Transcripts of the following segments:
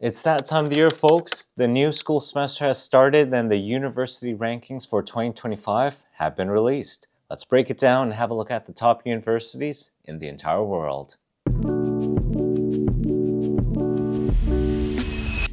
It's that time of the year, folks. The new school semester has started and the university rankings for 2025 have been released. Let's break it down and have a look at the top universities in the entire world.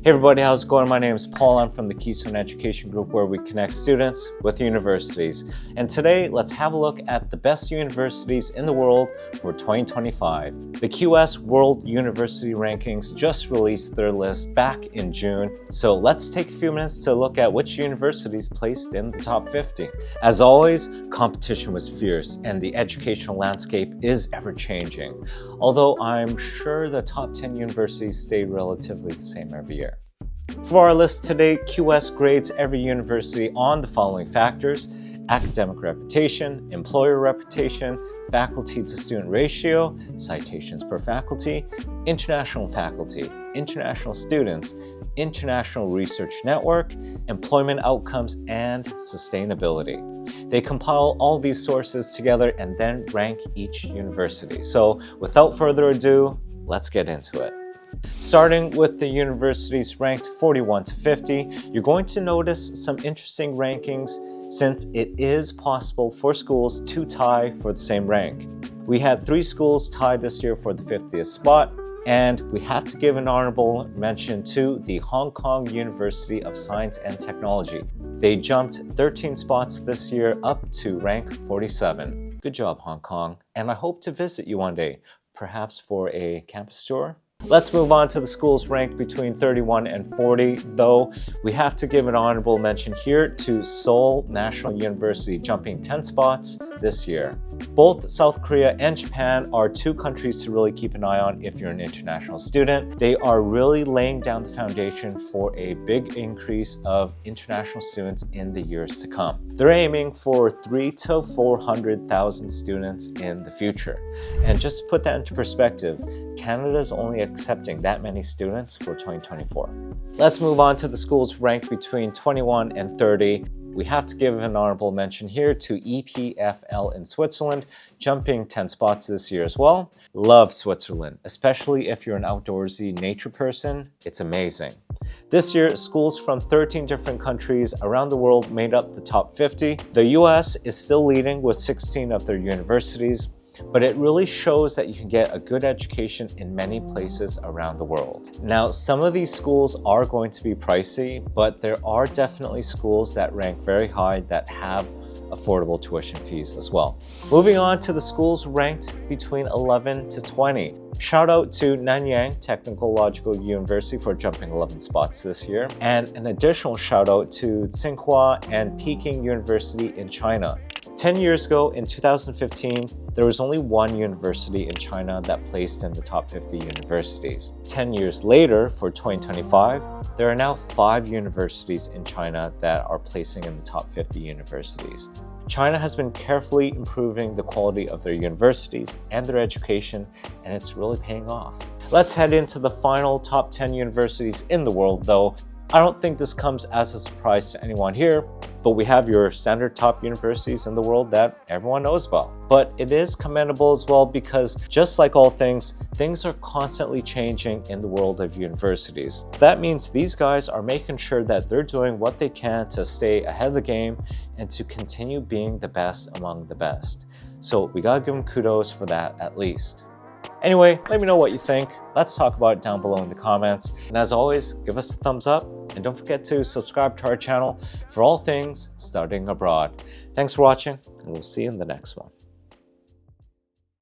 Hey everybody, how's it going? My name is Paul. I'm from the Keystone Education Group, where we connect students with universities. And today, let's have a look at the best universities in the world for 2025. The QS World University Rankings just released their list back in June. So let's take a few minutes to look at which universities placed in the top 50. As always, competition was fierce and the educational landscape is ever changing. Although I'm sure the top 10 universities stay relatively the same every year. For our list today, QS grades every university on the following factors: academic reputation, employer reputation, faculty to student ratio, citations per faculty, international faculty, international students, international research network, employment outcomes, and sustainability. They compile all these sources together and then rank each university. So without further ado, let's get into it. Starting with the universities ranked 41 to 50, you're going to notice some interesting rankings since it is possible for schools to tie for the same rank. We had 3 schools tied this year for the 50th spot, and we have to give an honorable mention to the Hong Kong University of Science and Technology. They jumped 13 spots this year up to rank 47. Good job, Hong Kong, and I hope to visit you one day, perhaps for a campus tour. Let's move on to the schools ranked between 31 and 40, though we have to give an honorable mention here to Seoul National University, jumping 10 spots this year. Both South Korea and Japan are 2 countries to really keep an eye on if you're an international student. They are really laying down the foundation for a big increase of international students in the years to come. They're aiming for 300,000 to 400,000 students in the future. And just to put that into perspective, Canada is only accepting that many students for 2024. Let's move on to the schools ranked between 21 and 30. We have to give an honorable mention here to EPFL in Switzerland, jumping 10 spots this year as well. Love Switzerland, especially if you're an outdoorsy nature person. It's amazing. This year, schools from 13 different countries around the world made up the top 50. The US is still leading with 16 of their universities, but it really shows that you can get a good education in many places around the world. Now, some of these schools are going to be pricey, but there are definitely schools that rank very high that have affordable tuition fees as well. Moving on to the schools ranked between 11 to 20. Shout out to Nanyang Technological University for jumping 11 spots this year, and an additional shout out to Tsinghua and Peking University in China. 10 years ago, in 2015, there was only 1 university in China that placed in the top 50 universities. 10 years later, for 2025, there are now 5 universities in China that are placing in the top 50 universities. China has been carefully improving the quality of their universities and their education, and it's really paying off. Let's head into the final top 10 universities in the world, though. I don't think this comes as a surprise to anyone here, but we have your standard top universities in the world that everyone knows about. But it is commendable as well because, just like all things are constantly changing in the world of universities. That means these guys are making sure that they're doing what they can to stay ahead of the game and to continue being the best among the best. So we gotta give them kudos for that at least. Anyway, let me know what you think. Let's talk about it down below in the comments. And as always, give us a thumbs up and don't forget to subscribe to our channel for all things studying abroad. Thanks for watching, and we'll see you in the next one.